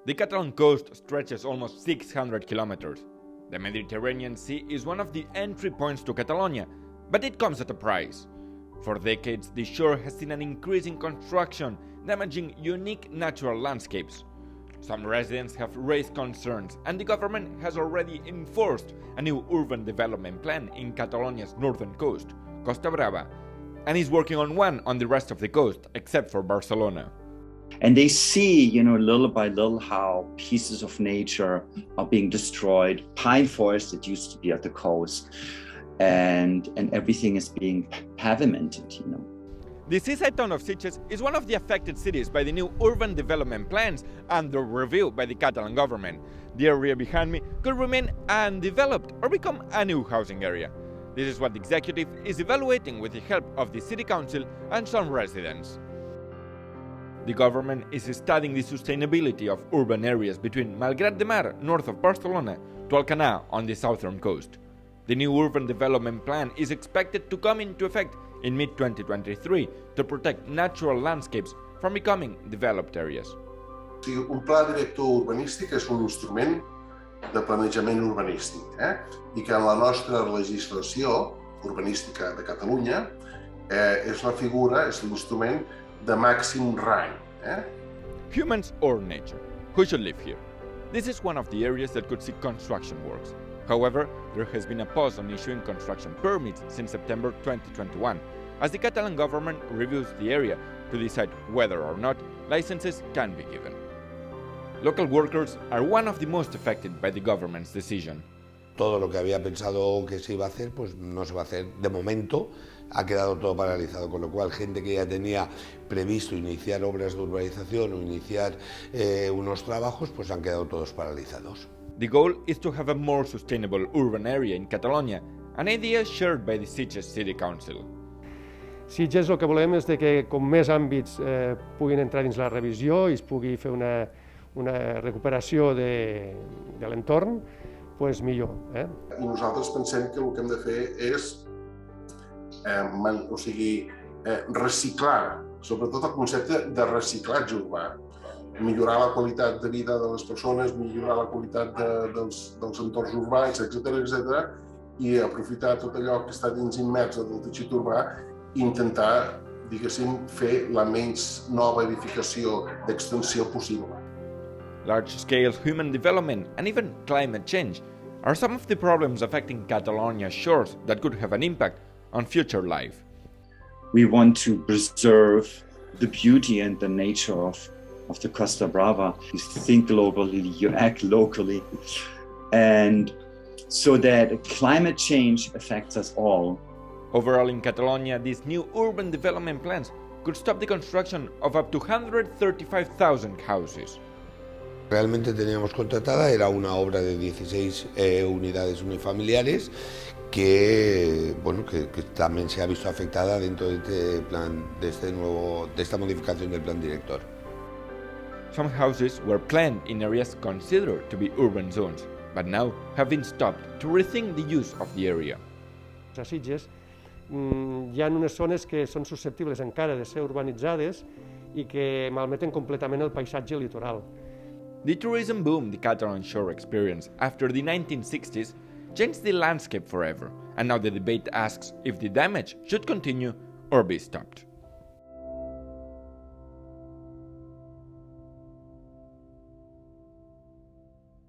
The Catalan coast stretches almost 600 kilometers. The Mediterranean Sea is one of the entry points to Catalonia, but it comes at a price. For decades, the shore has seen an increase in construction, damaging unique natural landscapes. Some residents have raised concerns, and the government has already enforced a new urban development plan in Catalonia's northern coast, Costa Brava, and is working on one on the rest of the coast, except for Barcelona. And they see, little by little how pieces of nature are being destroyed, pine forest that used to be at the coast, and everything is being pavimented, The seaside town of Sitges is one of the affected cities by the new urban development plans under review by the Catalan government. The area behind me could remain undeveloped or become a new housing area. This is what the executive is evaluating with the help of the city council and some residents. The government is studying the sustainability of urban areas between Malgrat de Mar, north of Barcelona, to Alcanar on the southern coast. The new urban development plan is expected to come into effect in mid-2023 to protect natural landscapes from becoming developed areas. Un pla director urbanístic és un instrument de planejament urbanístic, i que en la nostra legislació urbanística de Catalunya és la figura, és l'instrument de màxim rang. Humans or nature? Who should live here? This is one of the areas that could see construction works. However, there has been a pause on issuing construction permits since September 2021, as the Catalan government reviews the area to decide whether or not licenses can be given. Local workers are one of the most affected by the government's decision. Todo lo que había pensado que se iba a hacer, pues no se va a hacer. De momento ha quedado todo paralizado, con lo cual gente que ya tenía previsto iniciar obras de urbanización o iniciar unos trabajos, pues han quedado todos paralizados. The goal is to have a more sustainable urban area in Catalonia, an idea shared by the Sitges City Council. Sitges el que volem és que com més àmbits puguin entrar dins la revisió i es pugui fer una recuperació de l'entorn, doncs millor. I nosaltres pensem que el que hem de fer és reciclar, sobretot el concepte de reciclatge urbà, millorar la qualitat de vida de les persones, millorar la qualitat dels entorns urbans, etc., i aprofitar tot allò que està dins immers del teixit urbà i intentar, diguéssim, fer la menys nova edificació d'extensió possible. Large-scale human development and even climate change are some of the problems affecting Catalonia's shores that could have an impact on future life. We want to preserve the beauty and the nature of the Costa Brava. You think globally, you act locally, and so that climate change affects us all. Overall in Catalonia, these new urban development plans could stop the construction of up to 135,000 houses. Realmente teníamos contratada, era una obra de 16 unidades unifamiliares que también se ha visto afectada dentro de este plan, de esta modificación del plan director. Some houses were planned in areas considered to be urban zones, but now have been stopped to rethink the use of the area. A Sitges hi ha unes zones que són susceptibles encara de ser urbanitzades i que malmeten completament el paisatge litoral. The tourism boom the Catalan shore experienced after the 1960s changed the landscape forever, and now the debate asks if the damage should continue or be stopped.